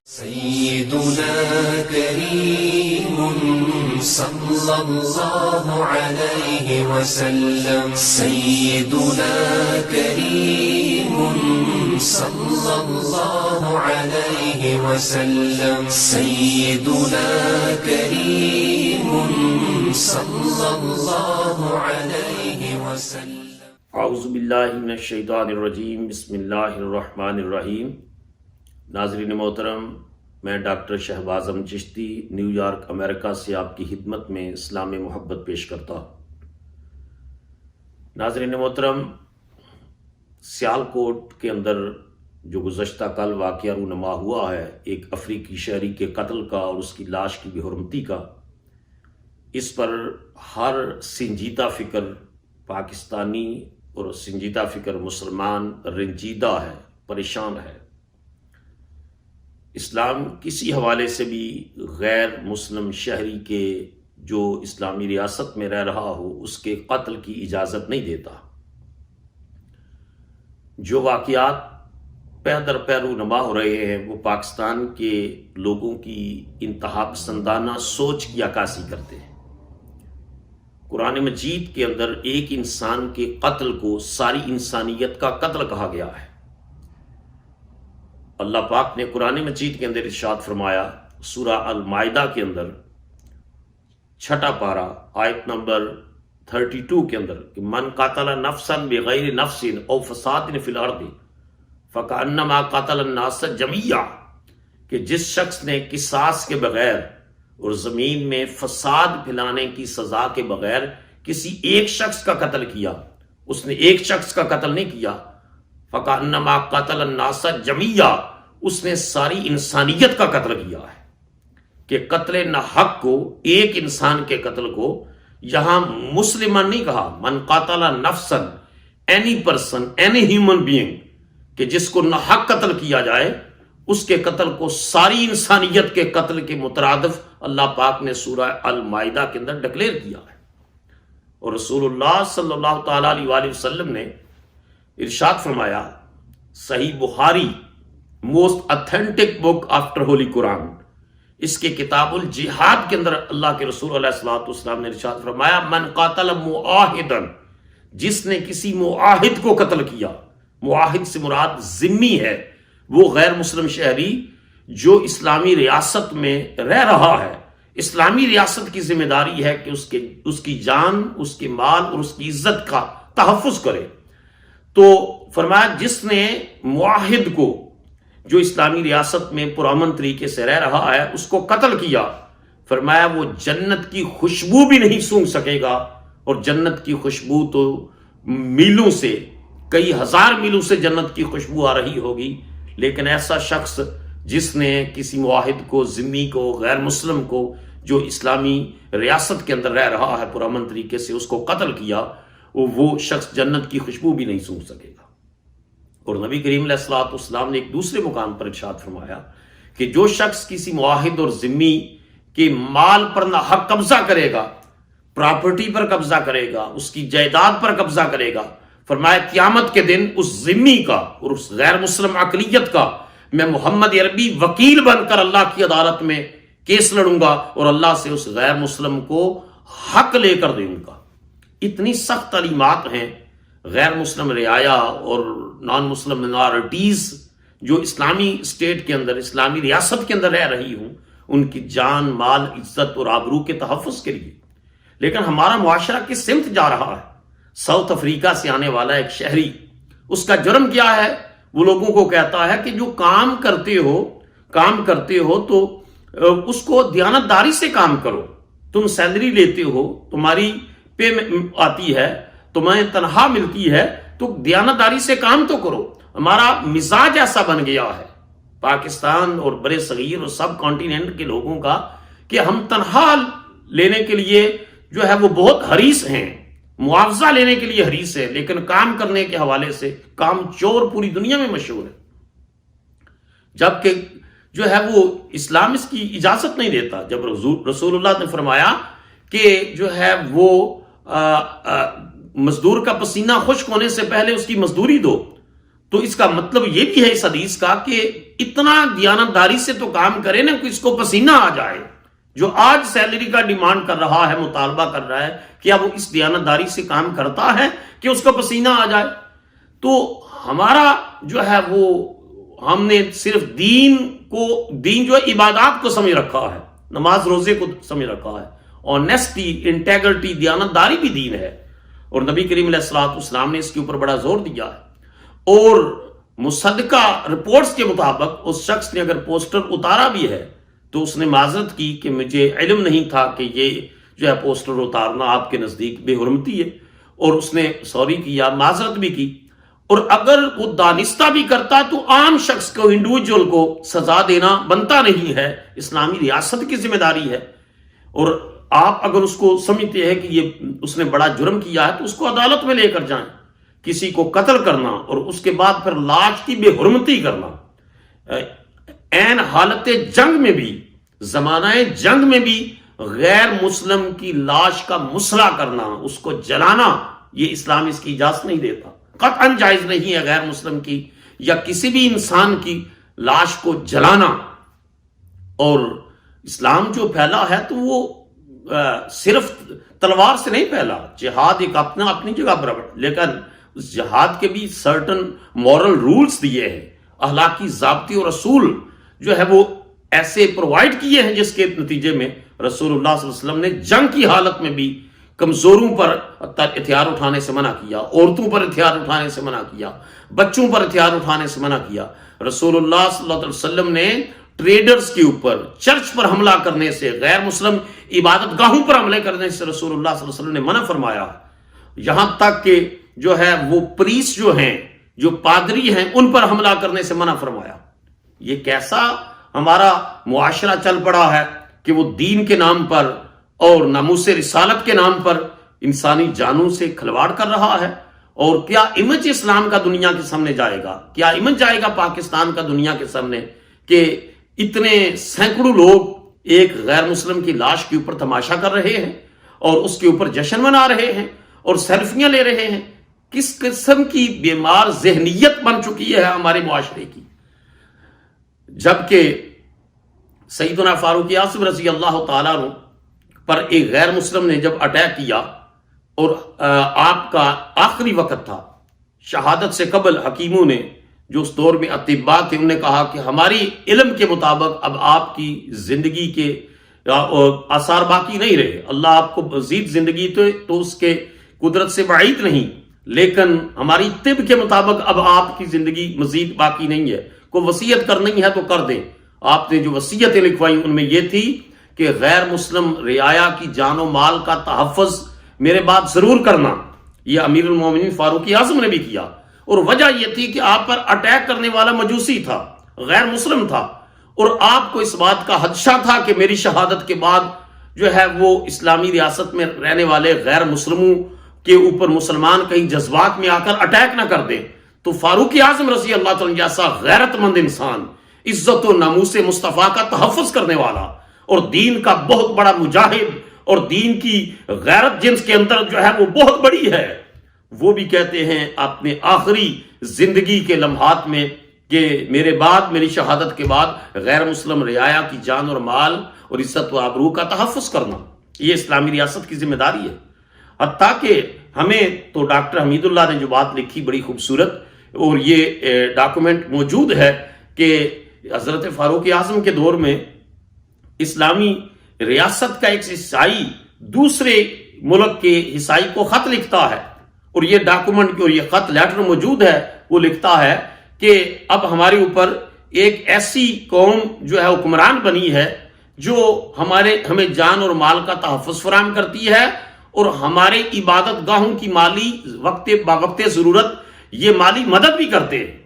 سيدنا كريم صلى الله عليه وسلم سيدنا كريم صلى الله عليه وسلم سيدنا كريم صلى الله عليه وسلم اعوذ باللہ من الشیطان الرجیم، بسم اللہ الرحمن الرحیم۔ ناظرین محترم، میں doctor Shahbaz Ahmad Chishti New York امریکہ سے آپ کی خدمت میں اسلام محبت پیش کرتا ہوں۔ ناظرین محترم، سیالکوٹ کے اندر جو گزشتہ کل واقعہ رونما ہوا ہے، ایک افریقی شہری کے قتل کا اور اس کی لاش کی بے حرمتی کا، اس پر ہر سنجیدہ فکر پاکستانی اور سنجیدہ فکر مسلمان رنجیدہ ہے، پریشان ہے۔ اسلام کسی حوالے سے بھی غیر مسلم شہری کے جو اسلامی ریاست میں رہ رہا ہو اس کے قتل کی اجازت نہیں دیتا۔ جو واقعات پے در پے رونما ہو رہے ہیں وہ پاکستان کے لوگوں کی انتہا پسندانہ سوچ کی عکاسی کرتے ہیں۔ قرآن مجید کے اندر ایک انسان کے قتل کو ساری انسانیت کا قتل کہا گیا ہے۔ اللہ پاک نے قرآن مجید کے اندر ارشاد فرمایا، سورہ المائدہ کے اندر 6 پارہ آیت نمبر 32 کے اندر کہ من قاتل نفسا بغیر نفس او فساد فی الارض فکأنما قاتل الناس جميعا، کہ جس شخص نے قصاص کے بغیر اور زمین میں فساد پھیلانے کی سزا کے بغیر کسی ایک شخص کا قتل کیا، اس نے ایک شخص کا قتل نہیں کیا، فَكَأَنَّمَا قَتَلَ النَّاسَ جَمِيعًا، اس نے ساری انسانیت کا قتل کیا ہے۔ کہ قتل ناحق کو، ایک انسان کے قتل کو یہاں مسلمان نہیں کہا، من قاتل نفسا، any person, any human being, کہ جس کو ناحق قتل کیا جائے اس کے قتل کو ساری انسانیت کے قتل کے مترادف اللہ پاک نے سورہ المائدہ کے اندر ڈکلیئر کیا ہے۔ اور رسول اللہ صلی اللہ تعالیٰ علیہ وآلہ وسلم نے ارشاد فرمایا، صحیح بخاری، موسٹ اتھینٹک بک آفٹر ہولی قرآن، اس کے کتاب الجہاد کے اندر اللہ کے رسول علیہ الصلوۃ والسلام نے ارشاد فرمایا، من قاتل معاہدا، جس نے کسی معاہد کو قتل کیا، معاہد سے مراد ذمی ہے، وہ غیر مسلم شہری جو اسلامی ریاست میں رہ رہا ہے۔ اسلامی ریاست کی ذمہ داری ہے کہ اس کی جان، اس کے مال اور اس کی عزت کا تحفظ کرے۔ تو فرمایا جس نے معاہد کو جو اسلامی ریاست میں پرامن طریقے سے رہ رہا ہے اس کو قتل کیا، فرمایا وہ جنت کی خوشبو بھی نہیں سونگھ سکے گا، اور جنت کی خوشبو تو میلوں سے، کئی ہزار میلوں سے جنت کی خوشبو آ رہی ہوگی، لیکن ایسا شخص جس نے کسی معاہد کو، ذمی کو، غیر مسلم کو جو اسلامی ریاست کے اندر رہ رہا ہے پرامن طریقے سے، اس کو قتل کیا، وہ شخص جنت کی خوشبو بھی نہیں سونگھ سکے گا۔ اور نبی کریم علیہ الصلوۃ والسلام نے ایک دوسرے مقام پر ارشاد فرمایا کہ جو شخص کسی معاہد اور ذمی کے مال پر ناحق قبضہ کرے گا، پراپرٹی پر قبضہ کرے گا، اس کی جائیداد پر قبضہ کرے گا، فرمایا قیامت کے دن اس ذمی کا اور اس غیر مسلم اقلیت کا میں محمد عربی وکیل بن کر اللہ کی عدالت میں کیس لڑوں گا اور اللہ سے اس غیر مسلم کو حق لے کر دوں گا۔ اتنی سخت تعلیمات ہیں غیر مسلم رعایا اور نان مسلم منارٹیز جو اسلامی اسٹیٹ کے اندر، اسلامی ریاست کے اندر رہ رہی ہوں، ان کی جان، مال، عزت اور آبرو کے تحفظ کے لیے۔ لیکن ہمارا معاشرہ کس سمت جا رہا ہے؟ ساؤتھ افریقہ سے آنے والا ایک شہری، اس کا جرم کیا ہے؟ وہ لوگوں کو کہتا ہے کہ جو کام کرتے ہو تو اس کو دیانتداری سے کام کرو، تم سیلری لیتے ہو، تمہاری پے آتی ہے، تمہیں تنخواہ ملتی ہے، تو دیانتداری سے کام تو کرو۔ ہمارا مزاج ایسا بن گیا ہے پاکستان اور برے صغیر اور سب کانٹیننٹ کے لوگوں کا کہ ہم تنخواہ لینے کے لیے جو ہے وہ بہت حریص ہیں، معاوضہ لینے کے لیے حریص ہے، لیکن کام کرنے کے حوالے سے کام چور پوری دنیا میں مشہور ہے، جبکہ جو ہے وہ اسلام اس کی اجازت نہیں دیتا۔ جب رسول اللہ نے فرمایا کہ جو ہے وہ مزدور کا پسینہ خشک ہونے سے پہلے اس کی مزدوری دو، تو اس کا مطلب یہ بھی ہے اس حدیث کا کہ اتنا دیانتداری سے تو کام کرے نا کہ اس کو پسینہ آ جائے. جو آج سیلری کا ڈیمانڈ کر رہا ہے، مطالبہ کر رہا ہے، کیا وہ اس دیانتداری سے کام کرتا ہے کہ اس کو پسینہ آ جائے؟ تو ہمارا جو ہے وہ ہم نے صرف دین جو ہے عبادات کو سمجھ رکھا ہے، نماز روزے کو سمجھ رکھا ہے. آنیسٹی، انٹیگریٹی، دیانتداری بھی دین ہے، اور نبی کریم علیہ الصلوۃ والسلام نے اس کے اوپر بڑا زور دیا ہے. اور مصدقہ رپورٹس کے مطابق اس شخص نے اگر پوسٹر اتارا بھی ہے تو اس نے معذرت کی کہ مجھے علم نہیں تھا کہ یہ جو ہے پوسٹر اتارنا آپ کے نزدیک بے حرمتی ہے، اور اس نے سوری کیا، معذرت بھی کی. اور اگر وہ دانستہ بھی کرتا تو عام شخص کو، انڈیویجول کو سزا دینا بنتا نہیں ہے، اسلامی ریاست کی ذمہ داری ہے. اور آپ اگر اس کو سمجھتے ہیں کہ یہ اس نے بڑا جرم کیا ہے تو اس کو عدالت میں لے کر جائیں. کسی کو قتل کرنا اور اس کے بعد پھر لاش کی بے حرمتی کرنا، عین حالت جنگ میں بھی، زمانہ جنگ میں بھی غیر مسلم کی لاش کا مسئلہ کرنا، اس کو جلانا، یہ اسلام اس کی اجازت نہیں دیتا. قطعاً جائز نہیں ہے غیر مسلم کی یا کسی بھی انسان کی لاش کو جلانا. اور اسلام جو پھیلا ہے تو وہ صرف تلوار سے نہیں پھیلا. جہاد ایک اپنی جگہ برابر، لیکن اس جہاد کے بھی سرٹن مورل رولز دیے ہیں، اخلاقی ضابطے اور اصول جو ہے وہ ایسے پرووائڈ کیے ہیں جس کے نتیجے میں رسول اللہ صلی اللہ علیہ وسلم نے جنگ کی حالت میں بھی کمزوروں پر ہتھیار اٹھانے سے منع کیا، عورتوں پر ہتھیار اٹھانے سے منع کیا، بچوں پر ہتھیار اٹھانے سے منع کیا. رسول اللہ صلی اللہ علیہ وسلم نے ٹریڈرز کے اوپر، چرچ پر حملہ کرنے سے، غیر مسلم عبادت گاہوں پر حملے کرنے سے رسول اللہ صلی اللہ علیہ وسلم نے منع فرمایا. یہاں تک کہ جو ہے وہ پریس جو ہیں، جو پادری ہیں، ان پر حملہ کرنے سے منع فرمایا. یہ کیسا ہمارا معاشرہ چل پڑا ہے کہ وہ دین کے نام پر اور ناموس رسالت کے نام پر انسانی جانوں سے کھلواڑ کر رہا ہے. اور کیا امیج اسلام کا دنیا کے سامنے جائے گا، کیا امیج جائے گا پاکستان کا دنیا کے سامنے کہ اتنے سینکڑوں لوگ ایک غیر مسلم کی لاش کے اوپر تماشا کر رہے ہیں اور اس کے اوپر جشن منا رہے ہیں اور سیلفیاں لے رہے ہیں. کس قسم کی بیمار ذہنیت بن چکی ہے ہمارے معاشرے کی. جبکہ سیدنا فاروق اعظم رضی اللہ تعالیٰ عنہ پر ایک غیر مسلم نے جب اٹیک کیا اور آپ کا آخری وقت تھا، شہادت سے قبل حکیموں نے، جو اس دور میں اطباء تھے، انہوں نے کہا کہ ہماری علم کے مطابق اب آپ کی زندگی کے آثار باقی نہیں رہے، اللہ آپ کو مزید زندگی تو اس کے قدرت سے بعید نہیں، لیکن ہماری طب کے مطابق اب آپ کی زندگی مزید باقی نہیں ہے، کوئی وصیت کرنی ہے تو کر دیں. آپ نے جو وصیتیں لکھوائی ان میں یہ تھی کہ غیر مسلم رعایا کی جان و مال کا تحفظ میرے بعد ضرور کرنا. یہ امیر المومنین فاروق اعظم نے بھی کیا، اور وجہ یہ تھی کہ آپ پر اٹیک کرنے والا مجوسی تھا، غیر مسلم تھا، اور آپ کو اس بات کا خدشہ تھا کہ میری شہادت کے بعد جو ہے وہ اسلامی ریاست میں رہنے والے غیر مسلموں کے اوپر مسلمان کہیں جذبات میں آ کر اٹیک نہ کر دیں. تو فاروق اعظم رضی اللہ تعالیٰ جیسا غیرت مند انسان، عزت و ناموس مصطفیٰ کا تحفظ کرنے والا اور دین کا بہت بڑا مجاہد، اور دین کی غیرت جنس کے اندر جو ہے وہ بہت بڑی ہے، وہ بھی کہتے ہیں اپنے آخری زندگی کے لمحات میں کہ میرے بعد، میری شہادت کے بعد غیر مسلم رعایا کی جان اور مال اور عزت و آبرو کا تحفظ کرنا یہ اسلامی ریاست کی ذمہ داری ہے. حتیٰ کہ ہمیں تو ڈاکٹر حمید اللہ نے جو بات لکھی بڑی خوبصورت، اور یہ ڈاکومنٹ موجود ہے کہ حضرت فاروق اعظم کے دور میں اسلامی ریاست کا ایک عیسائی دوسرے ملک کے عیسائی کو خط لکھتا ہے، اور یہ ڈاکومنٹ اور یہ خط لیٹر موجود ہے. وہ لکھتا ہے کہ اب ہمارے اوپر ایک ایسی قوم جو ہے حکمران بنی ہے جو ہمیں جان اور مال کا تحفظ فراہم کرتی ہے، اور ہمارے عبادت گاہوں کی مالی وقت ضرورت یہ مالی مدد بھی کرتے ہیں.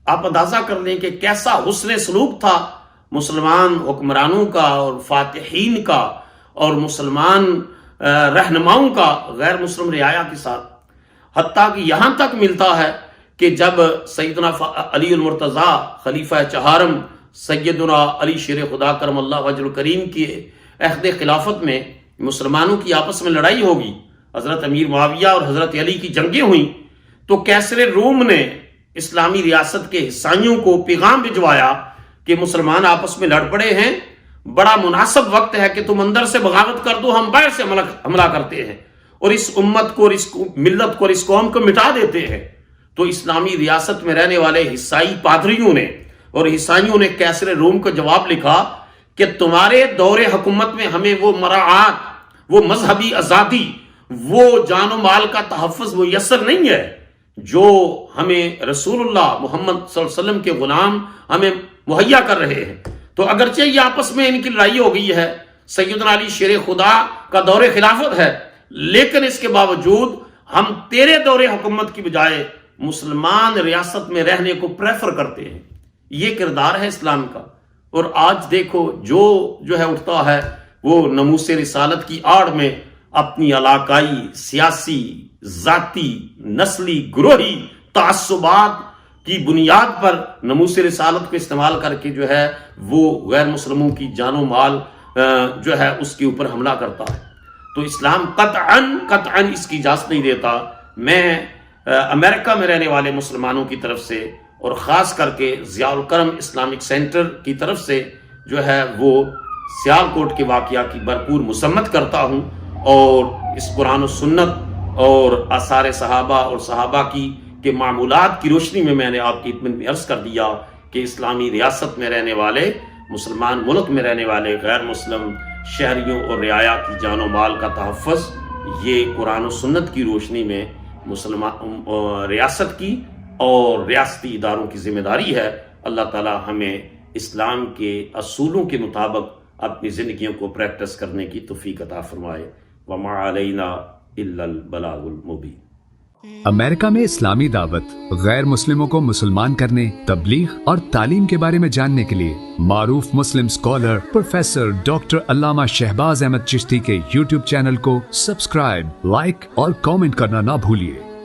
آپ اندازہ کر لیں کہ کیسا حسن سلوک تھا مسلمان حکمرانوں کا اور فاتحین کا اور مسلمان رہنماؤں کا غیر مسلم رعایا کے ساتھ. حتیٰ کہ یہاں تک ملتا ہے کہ جب سیدنا علی المرتضیٰ خلیفہ چہارم سیدنا علی شیر خدا کرم اللہ وجہ الکریم کی عہد خلافت میں مسلمانوں کی آپس میں لڑائی ہوگی، حضرت امیر معاویہ اور حضرت علی کی جنگیں ہوئیں، تو کیسر روم نے اسلامی ریاست کے حصائیوں کو پیغام بھجوایا کہ مسلمان آپس میں لڑ پڑے ہیں، بڑا مناسب وقت ہے کہ تم اندر سے بغاوت کر دو، ہم باہر سے حملہ کرتے ہیں اور اس امت کو اور اس ملت کو اور اس قوم کو مٹا دیتے ہیں۔ تو اسلامی ریاست میں رہنے والے عیسائی پادریوں نے اور عیسائیوں نے کیسر روم کو جواب لکھا کہ تمہارے دور حکومت میں ہمیں وہ مراعات، وہ مذہبی آزادی، وہ جان و مال کا تحفظ میسر نہیں ہے جو ہمیں رسول اللہ محمد صلی اللہ علیہ وسلم کے غلام ہمیں مہیا کر رہے ہیں۔ تو اگرچہ یہ آپس میں ان کی لڑائی ہو گئی ہے، سیدنا علی شیر خدا کا دور خلافت ہے، لیکن اس کے باوجود ہم تیرے دور حکومت کی بجائے مسلمان ریاست میں رہنے کو پریفر کرتے ہیں۔ یہ کردار ہے اسلام کا۔ اور آج دیکھو جو ہے اٹھتا ہے وہ ناموس رسالت کی آڑ میں اپنی علاقائی، سیاسی، ذاتی، نسلی، گروہی تعصبات کی بنیاد پر ناموس رسالت کو استعمال کر کے جو ہے وہ غیر مسلموں کی جان و مال جو ہے اس کے اوپر حملہ کرتا ہے۔ تو اسلام قطعاً اس کی اجازت نہیں دیتا۔ میں امریکہ میں رہنے والے مسلمانوں کی طرف سے اور خاص کر کے ضیاء الکرم اسلامک سینٹر کی طرف سے جو ہے وہ سیالکوٹ کے واقعہ کی بھرپور مذمت کرتا ہوں، اور اس قرآن و سنت اور آثار صحابہ اور صحابہ کے معمولات کی روشنی میں نے آپ کی اطمینان میں عرض کر دیا کہ اسلامی ریاست میں رہنے والے، مسلمان ملک میں رہنے والے غیر مسلم شہریوں اور رعایا کی جان و مال کا تحفظ یہ قرآن و سنت کی روشنی میں مسلمان ریاست کی اور ریاستی اداروں کی ذمہ داری ہے۔ اللہ تعالی ہمیں اسلام کے اصولوں کے مطابق اپنی زندگیوں کو پریکٹس کرنے کی توفیق عطا فرمائے۔ وما علینا الا البلاغ المبین۔ امریکہ میں اسلامی دعوت، غیر مسلموں کو مسلمان کرنے، تبلیغ اور تعلیم کے بارے میں جاننے کے لیے معروف مسلم اسکالر پروفیسر ڈاکٹر علامہ شہباز احمد چشتی کے یوٹیوب چینل کو سبسکرائب، لائک اور کامنٹ کرنا نہ بھولیے۔